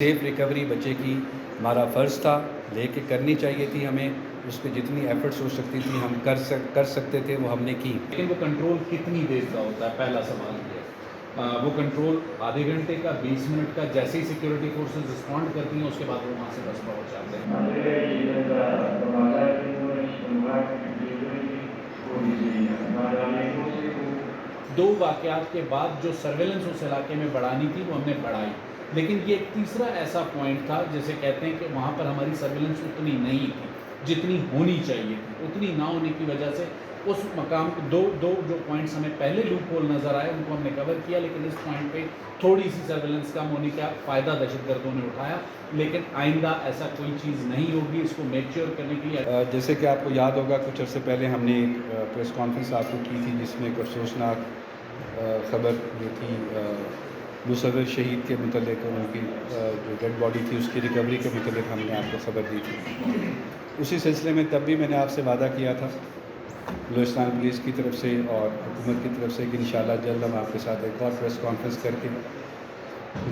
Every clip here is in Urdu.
سیف ریکوری بچے کی ہمارا فرض تھا، لے کے کرنی چاہیے تھی ہمیں، اس پہ جتنی ایفرٹس ہو سکتی تھی ہم کر سکتے تھے وہ ہم نے کی۔ لیکن وہ کنٹرول کتنی دیر کا ہوتا ہے، پہلا سوال یہ ہے۔ وہ کنٹرول آدھے گھنٹے کا، 20 منٹ کا، جیسے ہی سیکیورٹی فورسز رسپونڈ کرتی ہیں اس کے بعد وہ وہاں سے بس پہنچ جاتے ہیں۔ دو واقعات کے بعد جو سرویلنس اس علاقے میں بڑھانی تھی وہ ہم نے بڑھائی، لیکن یہ ایک تیسرا ایسا پوائنٹ تھا جیسے کہتے ہیں کہ وہاں پر ہماری سرویلنس اتنی نہیں تھی جتنی ہونی چاہیے تھی۔ اتنی نہ ہونے کی وجہ سے اس مقام دو جو پوائنٹس ہمیں پہلے لوپ ہول نظر آئے ان کو ہم نے کور کیا، لیکن اس پوائنٹ پہ تھوڑی سی سرویلنس کم ہونے کا فائدہ دہشت گردوں نے اٹھایا، لیکن آئندہ ایسا کوئی چیز نہیں ہوگی۔ اس کو میک شیور کرنے کے لیے جیسے کہ آپ کو یاد ہوگا کچھ عرصے پہلے ہم نے ایک پریس کانفرنس آپ کو کی تھی جس میں ایک افسوسناک خبر یہ تھی مصور شہید کے متعلق، ان کی جو ڈیڈ باڈی تھی اس کی ریکوری کے متعلق ہم نے آپ کو خبر دی تھی۔ اسی سلسلے میں تب بھی میں نے آپ سے وعدہ کیا تھا بلوچستان پولیس کی طرف سے اور حکومت کی طرف سے کہ انشاءاللہ جلد ہم آپ کے ساتھ ایک اور پریس کانفرنس کر کے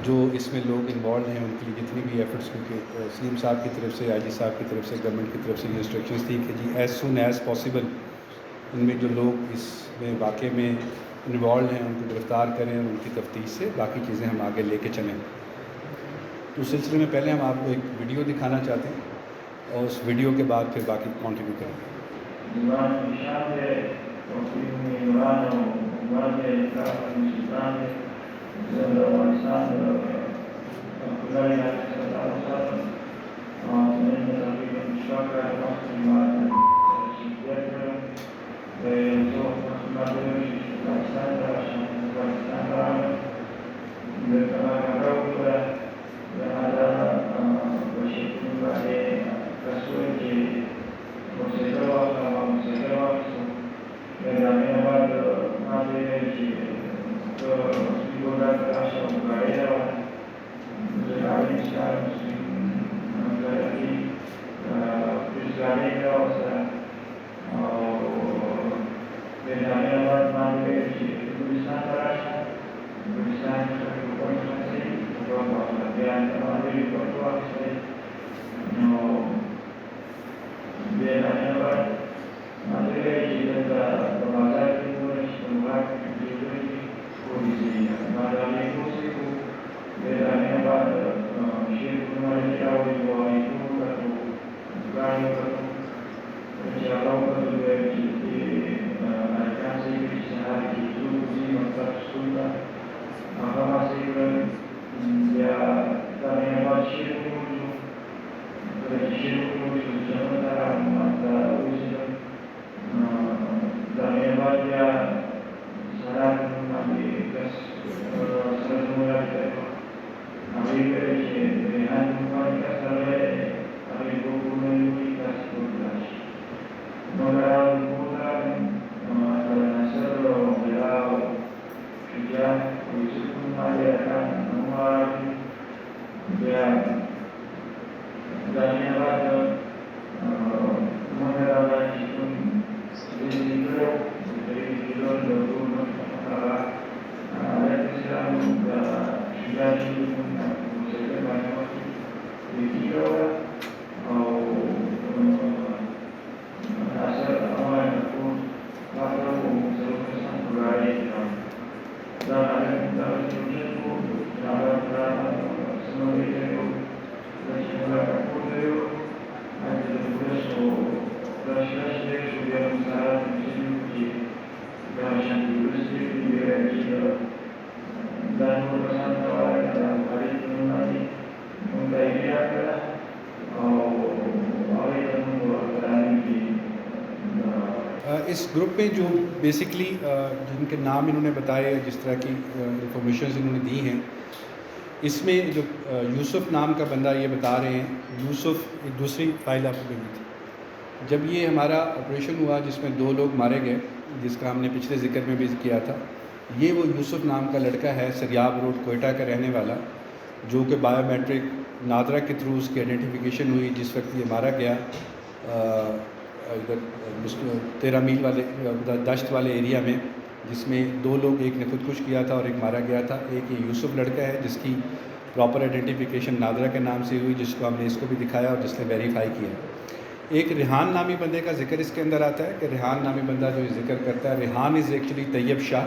جو اس میں لوگ انوالو ہیں ان کی جتنی بھی ایفرٹس، کیونکہ سی ایم صاحب کی طرف سے، آئی جی صاحب کی طرف سے، گورنمنٹ کی طرف سے یہ انسٹرکشنز تھی کہ جی ایز سون ایز پاسبل ان میں جو لوگ اس میں واقعے میں انوالو ہیں ان کو گرفتار کریں اور ان کی تفتیش سے باقی چیزیں ہم آگے لے کے چلیں۔ تو اس سلسلے میں پہلے ہم آپ کو ایک ویڈیو دکھانا چاہتے ہیں اور اس ویڈیو کے بعد پھر باقی کنٹینیو کریں گے۔ اس گروپ میں جو بیسکلی جن کے نام انہوں نے بتائے، جس طرح کی انفارمیشنز انہوں نے دی ہیں، اس میں جو یوسف نام کا بندہ یہ بتا رہے ہیں، یوسف ایک دوسری فائل آپ کو ملی تھی جب یہ ہمارا آپریشن ہوا جس میں 2 لوگ مارے گئے، جس کا ہم نے پچھلے ذکر میں بھی کیا تھا۔ یہ وہ یوسف نام کا لڑکا ہے، سریاب روڈ کوئٹہ کا رہنے والا، جو کہ بایو میٹرک نادرا کے تھرو اس کی آئیڈینٹیفیکیشن ہوئی جس وقت یہ مارا گیا ادھر 13 میل والے دشت والے ایریا میں، جس میں 2 لوگ، ایک نے خودکش کیا تھا اور ایک مارا گیا تھا۔ ایک یہ یوسف لڑکا ہے جس کی پراپر آئیڈینٹیفیکیشن نادرہ کے نام سے ہوئی، جس کو ہم نے اس کو بھی دکھایا اور جس نے ویریفائی کیا۔ ایک ریحان نامی بندے کا ذکر اس کے اندر آتا ہے کہ ریحان نامی بندہ جو ذکر کرتا ہے، ریحان از ایکچولی طیب شاہ،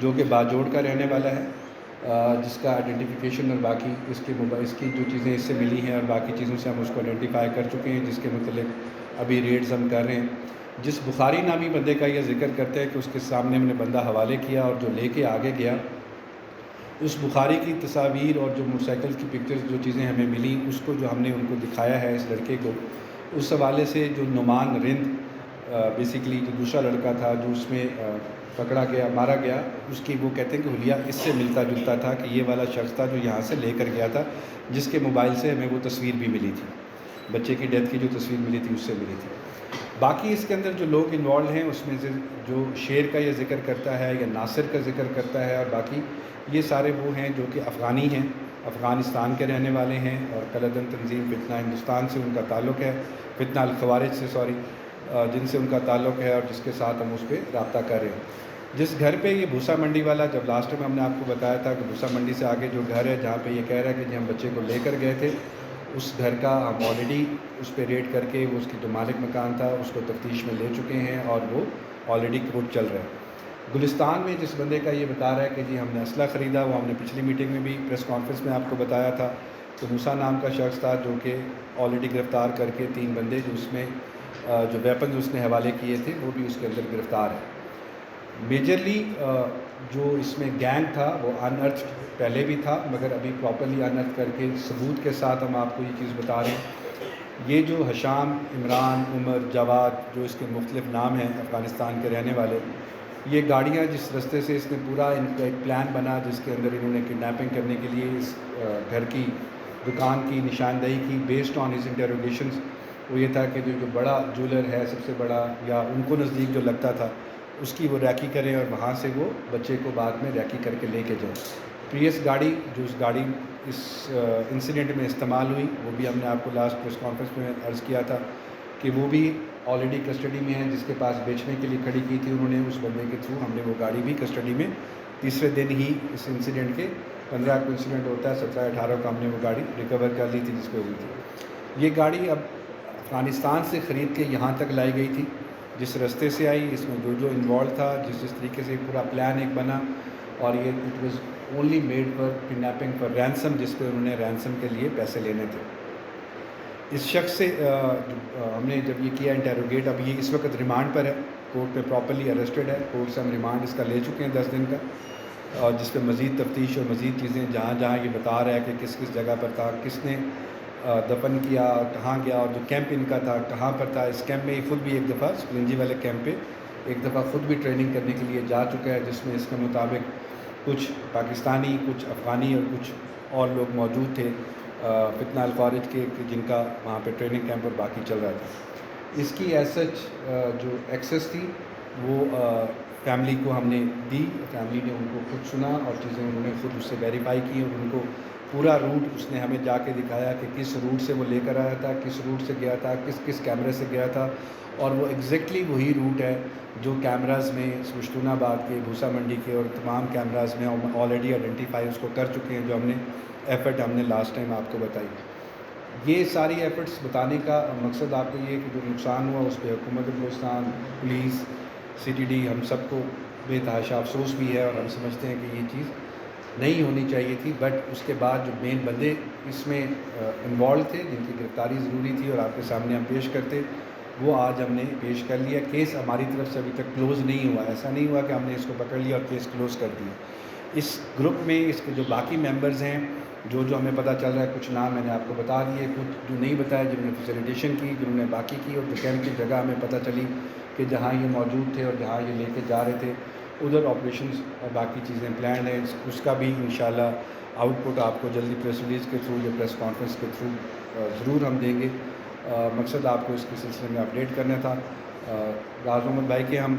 جو کہ باجوڑ کا رہنے والا ہے، جس کا آئیڈینٹیفیکیشن اور باقی اس کی جو چیزیں اس سے ملی ہیں اور باقی چیزوں سے ہم اس کو آئیڈینٹیفائی کر چکے ہیں، جس کے متعلق ابھی ریڈز ہم کر رہے ہیں۔ جس بخاری نامی بندے کا یہ ذکر کرتے ہیں کہ اس کے سامنے ہم نے بندہ حوالے کیا اور جو لے کے آگے گیا، اس بخاری کی تصاویر اور جو موٹر سائیکل کی پکچرز جو چیزیں ہمیں ملی، اس کو جو ہم نے ان کو دکھایا ہے اس لڑکے کو، اس حوالے سے جو نعمان رند بیسیکلی جو دوسرا لڑکا تھا جو اس میں پکڑا گیا، مارا گیا، اس کی وہ کہتے ہیں کہ حلیہ اس سے ملتا جلتا تھا کہ یہ والا شخص تھا جو یہاں سے لے کر گیا تھا، جس کے موبائل سے ہمیں وہ تصویر بھی ملی تھی، بچے کی ڈیتھ کی جو تصویر ملی تھی اس سے ملی تھی۔ باقی اس کے اندر جو لوگ انوالو ہیں اس میں سے جو شیر کا یہ ذکر کرتا ہے یا ناصر کا ذکر کرتا ہے، اور باقی یہ سارے وہ ہیں جو کہ افغانی ہیں، افغانستان کے رہنے والے ہیں، اور کلدن تنظیم فتنہ ہندوستان سے ان کا تعلق ہے، فتنہ الخوارج سے جن سے ان کا تعلق ہے اور جس کے ساتھ ہم اس پہ رابطہ کر رہے ہیں۔ جس گھر پہ یہ بھوسا منڈی والا، جب لاسٹ میں ہم نے آپ کو بتایا تھا کہ بھوسا منڈی سے آگے جو گھر ہے جہاں پہ یہ کہہ رہا ہے کہ جی ہم بچے کو لے کر گئے تھے، اس گھر کا ہم آلریڈی اس پہ ریڈ کر کے وہ اس کی جو مالک مکان تھا اس کو تفتیش میں لے چکے ہیں اور وہ آلریڈی کورٹ چل رہا ہے۔ گلستان میں جس بندے کا یہ بتا رہا ہے کہ جی ہم نے اسلحہ خریدا، وہ ہم نے پچھلی میٹنگ میں بھی پریس کانفرنس میں آپ کو بتایا تھا کہ موسیٰ نام کا شخص تھا جو کہ آلریڈی گرفتار کر کے 3 بندے جو اس میں جو ویپنز اس نے حوالے کیے تھے وہ بھی اس کے اندر گرفتار ہے۔ میجرلی جو اس میں گینگ تھا وہ ان ارتھ پہلے بھی تھا، مگر ابھی پراپرلی ان ارتھ کر کے ثبوت کے ساتھ ہم آپ کو یہ چیز بتا رہے ہیں۔ یہ جو حشام، عمران، عمر، جواد، جو اس کے مختلف نام ہیں افغانستان کے رہنے والے، یہ گاڑیاں جس رستے سے اس نے پورا ان کا ایک پلان بنا جس کے اندر انہوں نے کڈنیپنگ کرنے کے لیے اس گھر کی دکان کی نشاندہی کی، بیسڈ آن ہز انٹروگیشنز، وہ یہ تھا کہ جو بڑا جولر ہے سب سے بڑا یا ان کو نزدیک جو لگتا تھا اس کی وہ ریکی کریں اور وہاں سے وہ بچے کو بعد میں ریکی کر کے لے کے جائیں۔ پریس گاڑی جو اس گاڑی اس انسیڈنٹ میں استعمال ہوئی، وہ بھی ہم نے آپ کو لاسٹ پریس کانفرنس میں عرض کیا تھا کہ وہ بھی آلریڈی کسٹڈی میں ہے، جس کے پاس بیچنے کے لیے کھڑی کی تھی انہوں نے اس بندے کے تھرو، ہم نے وہ گاڑی بھی کسٹڈی میں تیسرے دن ہی اس انسیڈنٹ کے 15 کو انسیڈنٹ ہوتا ہے، 17-18 کو ہم نے وہ گاڑی ریکور کر لی تھی جس پہ ہوئی تھی۔ یہ گاڑی اب افغانستان سے خرید کے یہاں تک لائی گئی تھی، جس رستے سے آئی، اس میں جو انوالو تھا، جس طریقے سے پورا پلان ایک بنا، اور یہ it was only made for kidnapping for ransom, جس پہ انہوں نے رینسم کے لیے پیسے لینے تھے۔ اس شخص سے ہم نے جب یہ کیا انٹیروگیٹ، اب یہ اس وقت ریمانڈ پر ہے، کورٹ پہ پراپرلی اریسٹڈ ہے، کورٹ سے ہم ریمانڈ اس کا لے چکے ہیں 10 دن کا، اور جس پہ مزید تفتیش اور مزید چیزیں جہاں جہاں یہ بتا رہا ہے کہ کس کس جگہ پر تھا، کس نے دفن کیا، کہاں گیا، اور جو کیمپ ان کا تھا کہاں پر تھا۔ اس کیمپ میں یہ خود بھی ایک دفعہ سپلنجی والے کیمپ پہ ایک دفعہ خود بھی ٹریننگ کرنے کے لیے جا چکا ہے، جس میں اس کے مطابق کچھ پاکستانی، کچھ افغانی اور کچھ اور لوگ موجود تھے فتنہ الخوارج کے، جن کا وہاں پہ ٹریننگ کیمپ اور باقی چل رہا تھا۔ اس کی ایز سچ جو ایکسیس تھی وہ فیملی کو ہم نے دی، فیملی نے ان کو خود سنا اور چیزیں انہوں نے خود اس سے ویریفائی کی، اور ان کو پورا روٹ اس نے ہمیں جا کے دکھایا کہ کس روٹ سے وہ لے کر آیا تھا، کس روٹ سے گیا تھا، کس کس کیمرے سے گیا تھا، اور وہ ایگزیکٹلی وہی روٹ ہے جو کیمراز میں مشتون آباد کے، بھوسا منڈی کے اور تمام کیمراز میں آلریڈی آئیڈینٹیفائی اس کو کر چکے ہیں، جو ہم نے ایفرٹ ہم نے لاسٹ ٹائم آپ کو بتائی۔ یہ ساری ایفرٹس بتانے کا مقصد آپ کو یہ کہ جو نقصان ہوا اس پہ حکومت Balochistan, police, C T D, ہم سب کو بے تحاشا افسوس بھی ہے، اور ہم سمجھتے ہیں کہ یہ چیز نہیں ہونی چاہیے تھی، بٹ اس کے بعد جو مین بندے اس میں انوالو تھے، جن کی گرفتاری ضروری تھی اور آپ کے سامنے ہم پیش کرتے، وہ آج ہم نے پیش کر لیا۔ کیس ہماری طرف سے ابھی تک کلوز نہیں ہوا، ایسا نہیں ہوا کہ ہم نے اس کو پکڑ لیا اور کیس کلوز کر دیا۔ اس گروپ میں اس کے جو باقی ممبرز ہیں، جو ہمیں پتہ چل رہا ہے، کچھ نام میں نے آپ کو بتا دیے، کچھ جو نہیں بتایا، جنہوں نے فیسیلیٹیشن کی، جنہوں نے باقی کی، اور جو کیمپ کی جگہ ہمیں پتہ چلی کہ جہاں یہ موجود تھے اور جہاں یہ لے کے جا رہے تھے، ادھر آپریشنز اور باقی چیزیں پلانڈ ہیں۔ اس کا بھی انشاءاللہ آؤٹ پٹ آپ کو جلدی پریس ریلیز کے تھرو یا پریس کانفرنس کے تھرو ضرور ہم دیں گے۔ مقصد آپ کو اس کے سلسلے میں اپڈیٹ کرنا تھا۔ راز محمد بھائی کے ہم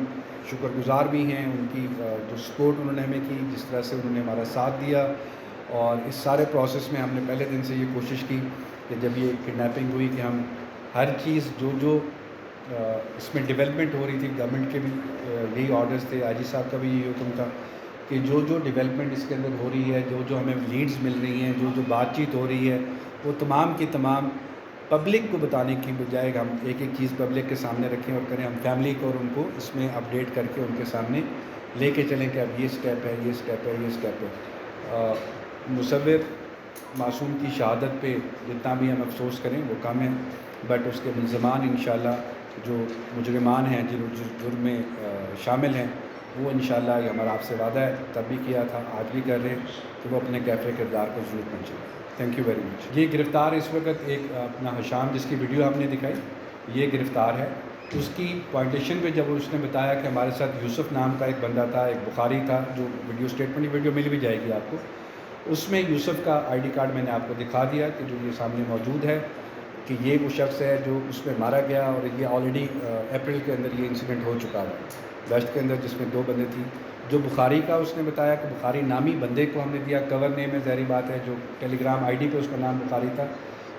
شکر گزار بھی ہیں، ان کی جو سپورٹ انہوں نے ہمیں کی، جس طرح سے انہوں نے ہمارا ساتھ دیا، اور اس سارے پروسیس میں ہم نے پہلے دن سے یہ کوشش کی کہ جب یہ کڈنیپنگ ہوئی کہ ہم ہر چیز جو اس میں ڈیولپمنٹ ہو رہی تھی، گورنمنٹ کے بھی یہی آرڈرز تھے، آئی جی صاحب کا بھی یہی حکم تھا کہ جو جو ڈیولپمنٹ اس کے اندر ہو رہی ہے، جو جو ہمیں لیڈز مل رہی ہیں، جو جو بات چیت ہو رہی ہے، وہ تمام کی تمام پبلک کو بتانے کی بجائے ہم ایک ایک چیز پبلک کے سامنے رکھیں اور کریں، ہم فیملی کو اور ان کو اس میں اپڈیٹ کر کے ان کے سامنے لے کے چلیں کہ اب یہ سٹیپ ہے، یہ سٹیپ ہے، یہ سٹیپ ہے۔ مصور معصوم کی شہادت پہ جتنا بھی ہم افسوس کریں وہ کم ہے، بٹ اس کے ملزمان انشاءاللہ جو مجرمان ہیں، جن جرم میں شامل ہیں، وہ انشاءاللہ یہ ہمارا آپ سے وعدہ ہے، تب بھی کیا تھا، آج بھی کر رہے ہیں کہ وہ اپنے کیفے کردار کو ضرور پہنچے۔ Thank you very much. یہ گرفتار اس وقت ایک اپنا حشام جس کی ویڈیو ہم نے دکھائی، یہ گرفتار ہے۔ اس کی پوائنٹیشن پہ جب اس نے بتایا کہ ہمارے ساتھ یوسف نام کا ایک بندہ تھا، ایک بخاری تھا، جو ویڈیو اسٹیٹمنٹ ویڈیو مل بھی جائے گی آپ کو، اس میں یوسف کا آئی ڈی کارڈ میں نے آپ کو دکھا دیا کہ جو یہ سامنے موجود ہے کہ یہ وہ شخص ہے جو اس میں مارا گیا، اور یہ آلریڈی اپریل کے اندر یہ انسیڈنٹ ہو چکا ہے ویسٹ کے اندر، جس میں 2 بندے تھی۔ جو بخاری کا اس نے بتایا کہ بخاری نامی بندے کو ہم نے دیا، کور نیم ہے، ظاہری بات ہے، جو ٹیلی گرام آئی ڈی پہ اس کا نام بخاری تھا،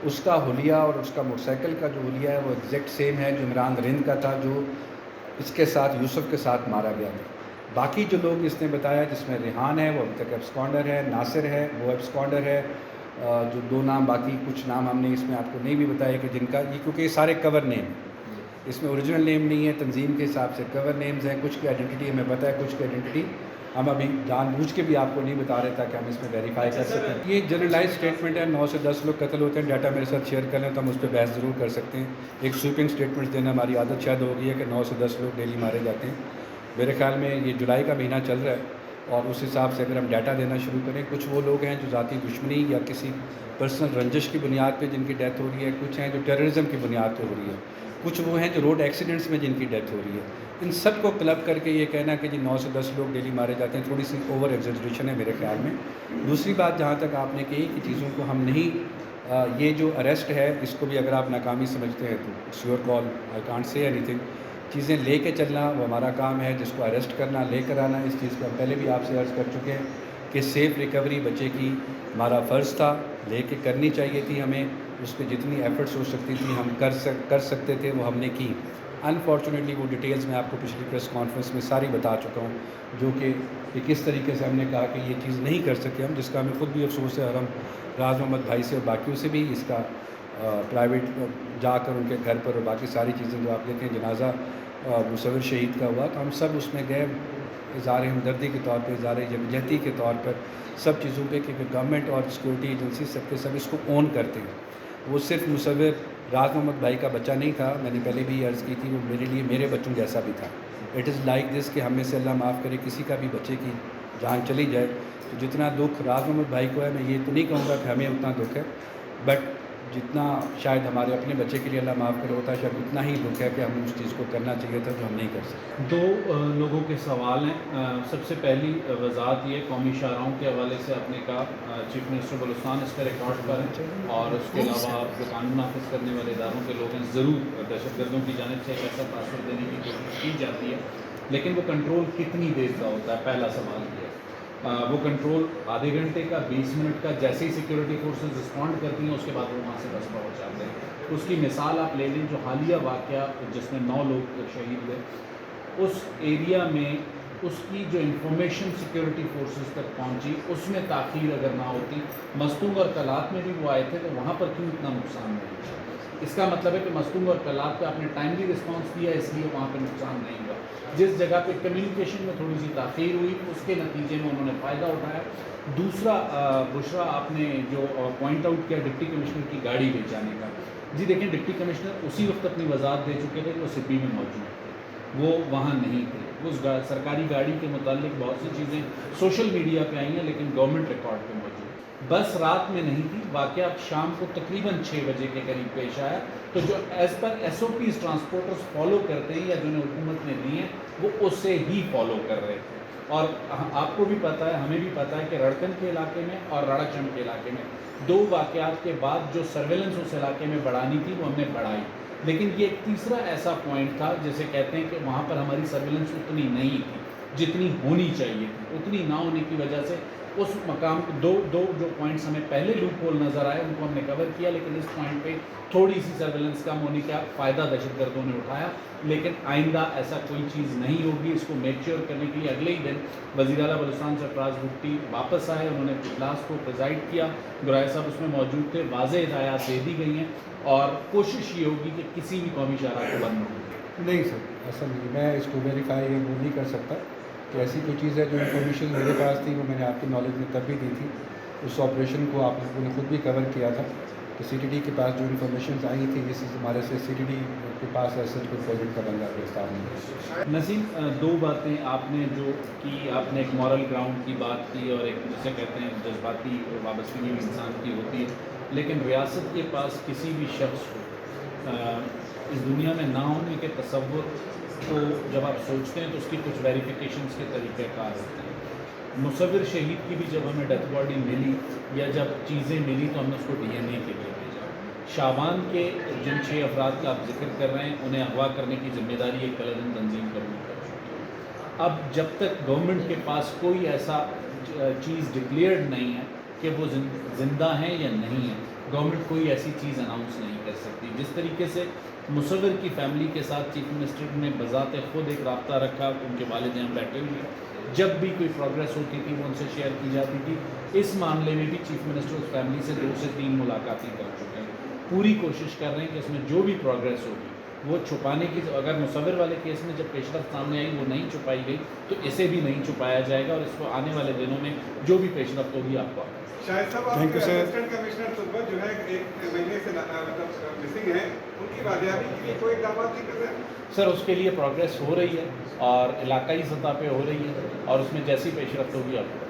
اس کا حلیہ اور اس کا موٹر سائیکل کا جو حلیہ ہے وہ ایگزیکٹ سیم ہے جو عمران رند کا تھا، جو اس کے ساتھ یوسف کے ساتھ مارا گیا تھا۔ باقی جو لوگ اس نے بتایا، جس میں ریحان ہے وہ ابھی تک ایبسکانڈر ہے، ناصر ہے وہ ایبسکانڈر ہے، جو 2 نام، باقی کچھ نام ہم نے اس میں آپ کو نہیں بھی بتایا کہ جن کا یہ، کیونکہ یہ سارے کور نیم ہیں، اس میں اوریجنل نیم نہیں ہے، تنظیم کے حساب سے کور نیمز ہیں، کچھ کی آئیڈینٹی ہمیں پتہ ہے، کچھ کی آئیڈینٹی ہم ابھی جان بوجھ کے بھی آپ کو نہیں بتا رہے تاکہ ہم اس میں ویریفائی کر سکیں۔ یہ جنرلائز اسٹیٹمنٹ ہے، 9 سے 10 لوگ قتل ہوتے ہیں، ڈیٹا میرے ساتھ شیئر کر لیں تو ہم اس پہ بحث ضرور کر سکتے ہیں۔ ایک سویپنگ اسٹیٹمنٹ دینا ہماری عادت شاید ہو گئی ہے کہ 9 سے 10 لوگ ڈیلی مارے جاتے ہیں۔ میرے خیال میں یہ جولائی کا مہینہ چل رہا ہے، اور اس حساب سے اگر ہم ڈیٹا دینا شروع کریں، کچھ وہ لوگ ہیں جو ذاتی دشمنی یا کسی پرسنل رنجش کی بنیاد پہ جن کی ڈیتھ ہو رہی ہے، کچھ ہیں جو ٹیررزم کی بنیاد پہ ہو رہی ہے، کچھ وہ ہیں جو روڈ ایکسیڈنٹس میں جن کی ڈیتھ ہو رہی ہے۔ ان سب کو کلب کر کے یہ کہنا کہ جی 9 سے 10 لوگ ڈیلی مارے جاتے ہیں، تھوڑی سی اوور ایگزیجریشن ہے میرے خیال میں۔ دوسری بات جہاں تک آپ نے کہی کہ چیزوں کو ہم نہیں، یہ جو اریسٹ ہے اس کو بھی اگر آپ ناکامی سمجھتے ہیں تو it's your call, I can't say anything. چیزیں لے کے چلنا وہ ہمارا کام ہے، جس کو اریسٹ کرنا، لے کر آنا، اس چیز کو ہم پہلے بھی آپ سے عرض کر چکے ہیں کہ سیف ریکوری بچے کی ہمارا فرض تھا، لے کے کرنی چاہیے تھی ہمیں، اس پہ جتنی ایفرٹس ہو سکتی تھی ہم کر سکتے تھے وہ ہم نے کی۔ انفارچونیٹلی وہ ڈیٹیلز میں آپ کو پچھلی پریس کانفرنس میں ساری بتا چکا ہوں، جو کہ کس طریقے سے ہم نے کہا کہ یہ چیز نہیں کر سکے ہم، جس کا ہمیں خود بھی افسوس ہے، اور ہم راز محمد بھائی سے اور باقیوں سے بھی اس کا پرائیویٹ جا کر ان کے گھر پر اور باقی ساری چیزیں جو آپ دیکھیں، جنازہ مصور شہید کا ہوا تو ہم سب اس میں گئے، اظہار ہمدردی کے طور پہ، اظہار یکجہتی کے طور پر، سب چیزوں پہ کہ گورنمنٹ اور سیکورٹی ایجنسی سب کے سب اس کو اون کرتے ہیں۔ وہ صرف مصور راز محمد بھائی کا بچہ نہیں تھا، میں نے پہلے بھی عرض کی تھی، وہ میرے لیے میرے بچوں جیسا بھی تھا۔ اٹ از لائک دس کہ ہم میں سے اللہ معاف کرے کسی کا بھی بچے کی جان چلی جائے تو جتنا دکھ راز محمد بھائی کو ہے، میں یہ تو نہیں کہوں گا کہ ہمیں اتنا دکھ ہے، بٹ جتنا شاید ہمارے اپنے بچے کے لیے اللہ معاف کرے ہوتا ہے، شاید اتنا ہی دکھ ہے کہ ہم اس چیز کو کرنا چاہیے تھا جو ہم نہیں کر سکتے۔ 2 لوگوں کے سوال ہیں۔ سب سے پہلی وضاحت یہ قومی شاہراہوں کے حوالے سے آپ نے کہا چیف منسٹر بلوچستان اس کا ریکارڈ پر ہے، اور اس کے علاوہ جو قانون نافذ کرنے والے اداروں کے لوگ ہیں، ضرور دہشت گردوں کی جانب سے ایک ایسا تاثر دینے کی کوشش کی جاتی ہے، لیکن وہ کنٹرول کتنی دیر کا ہوتا ہے؟ پہلا سوال یہ ہے۔ وہ کنٹرول آدھے گھنٹے کا، 20 منٹ کا، جیسے ہی سیکیورٹی فورسز رسپونڈ کرتی ہیں اس کے بعد وہ وہاں سے بس پہنچ جاتے ہیں۔ اس کی مثال آپ لے لیں جو حالیہ واقعہ جس میں 9 لوگ شہید ہوئے، اس ایریا میں اس کی جو انفارمیشن سیکیورٹی فورسز تک پہنچی، اس میں تاخیر اگر نہ ہوتی، مستونگ اور کلات میں بھی وہ آئے تھے تو وہاں پر کیوں اتنا نقصان نہیں ہوا؟ اس کا مطلب ہے کہ مستونگ اور کلات پہ آپ نے ٹائملی رسپانس دیا، اس لیے وہاں پہ نقصان نہیں ہوا۔ جس جگہ پہ کمیونیکیشن میں تھوڑی سی تاخیر ہوئی، اس کے نتیجے میں انہوں نے فائدہ اٹھایا۔ دوسرا بشرا آپ نے جو پوائنٹ آؤٹ کیا ڈپٹی کمشنر کی گاڑی لے جانے کا، جی دیکھیں ڈپٹی کمشنر اسی وقت اپنی وضاحت دے چکے تھے کہ وہ سپی میں موجود تھے، وہ وہاں نہیں تھے۔ اس سرکاری گاڑی کے متعلق بہت سی چیزیں سوشل میڈیا پہ آئی ہیں لیکن گورنمنٹ ریکارڈ پہ موجود۔ بس رات میں نہیں تھی، واقعہ شام کو تقریباً 6 بجے کے قریب پیش آیا، تو جو as per SOPs transporters follow کرتے ہیں یا جنہیں حکومت نے دی ہیں وہ اسے ہی فالو کر رہے تھے۔ اور آپ کو بھی پتہ ہے، ہمیں بھی پتہ ہے کہ رڑکن کے علاقے میں اور رڑکچم کے علاقے میں 2 واقعات کے بعد جو سرویلنس اس علاقے میں بڑھانی تھی وہ ہم نے بڑھائی، لیکن یہ ایک تیسرا ایسا پوائنٹ تھا جیسے کہتے ہیں کہ وہاں پر ہماری سرویلنس اتنی نہیں تھی جتنی ہونی چاہیے تھی۔ اتنی نہ ہونے کی وجہ سے اس مقام دو جو پوائنٹس ہمیں پہلے لوپ ہول نظر آئے ان کو ہم نے کور کیا، لیکن اس پوائنٹ پہ تھوڑی سی سرویلنس کم ہونے کا فائدہ دہشت گردوں نے اٹھایا، لیکن آئندہ ایسا کوئی چیز نہیں ہوگی۔ اس کو میچیور کرنے کے لیے اگلے ہی دن وزیر اعلیٰ بلوچستان سرفراز بھٹی واپس آئے، انہوں نے اجلاس کو پریزائڈ کیا، گرائے صاحب اس میں موجود تھے، واضح ہدایات دے دی گئی ہیں اور کوشش یہ ہوگی کہ کسی بھی قومی شاہراہ کو بند نہ ہو۔ نہیں سر، ایسا نہیں، میں اس کو ویریفائی یا وہ نہیں کر سکتا کہ ایسی کوئی چیز ہے۔ جو انفارمیشن میرے پاس تھی وہ میں نے آپ کی نالج میں تب بھی دی تھی، اس آپریشن کو آپ لوگوں نے خود بھی کور کیا تھا کہ سی ٹی ڈی کے پاس جو انفارمیشنز آئی تھیں، جس سے ہمارے سے سی ٹی ڈی کے پاس ایسا کوئی پروجیکٹ کا بندہ گرفتار نہیں۔ نسیم، دو باتیں آپ نے جو کی، آپ نے ایک مورل گراؤنڈ کی بات کی اور ایک جسے کہتے ہیں جذباتی وابستگی بھی انسان کی ہوتی ہے، لیکن ریاست کے پاس کسی بھی شخص کو اس دنیا میں نہ ہونے کے تصور کو جب آپ سوچتے ہیں تو اس کی کچھ ویریفیکیشنز کے طریقہ کار ہوتے ہیں۔ مصور شہید کی بھی جب ہمیں ڈیتھ باڈی ملی یا جب چیزیں ملی تو ہم نے اس کو ڈی این اے کے لیے بھیجا۔ شعبان کے جن 6 افراد کا آپ ذکر کر رہے ہیں انہیں اغوا کرنے کی ذمہ داری ایک کلرن تنظیم قبول کر چکی ہے۔ اب جب تک گورنمنٹ کے پاس کوئی ایسا چیز ڈکلیئرڈ نہیں ہے کہ وہ زندہ ہیں یا نہیں ہیں، گورنمنٹ کوئی ایسی چیز اناؤنس نہیں کر سکتی۔ جس طریقے سے مصور کی فیملی کے ساتھ چیف منسٹر نے بذات خود ایک رابطہ رکھا، ان کے والد یہاں بیٹھے ہوئے، جب بھی کوئی پروگریس ہوتی تھی وہ ان سے شیئر کی جاتی تھی۔ اس معاملے میں بھی چیف منسٹر اس فیملی سے 2 سے 3 ملاقاتیں کر چکے ہیں، پوری کوشش کر رہے ہیں کہ اس میں جو بھی پروگریس ہوگی وہ چھپانے کی، اگر مصور والے کیس میں جب پیش رفت سامنے آئی وہ نہیں چھپائی گئی تو اسے بھی نہیں چھپایا جائے گا، اور اس کو آنے والے دنوں میں جو بھی پیش رفت ہوگی آپ کو آگے۔ شاہد صاحب، آپ کے اسسٹنٹ کمشنر صحبت جو ہے 1 مہینے سے مطلب مسنگ ہیں، ان کی بازیابی کے لیے کوئی اقدامات نہیں کر رہے ہیں؟ سر اس کے لیے پروگریس ہو رہی ہے اور علاقائی سطح پہ ہو رہی ہے، اور اس میں جیسی پیش رفت ہوگی آپ کو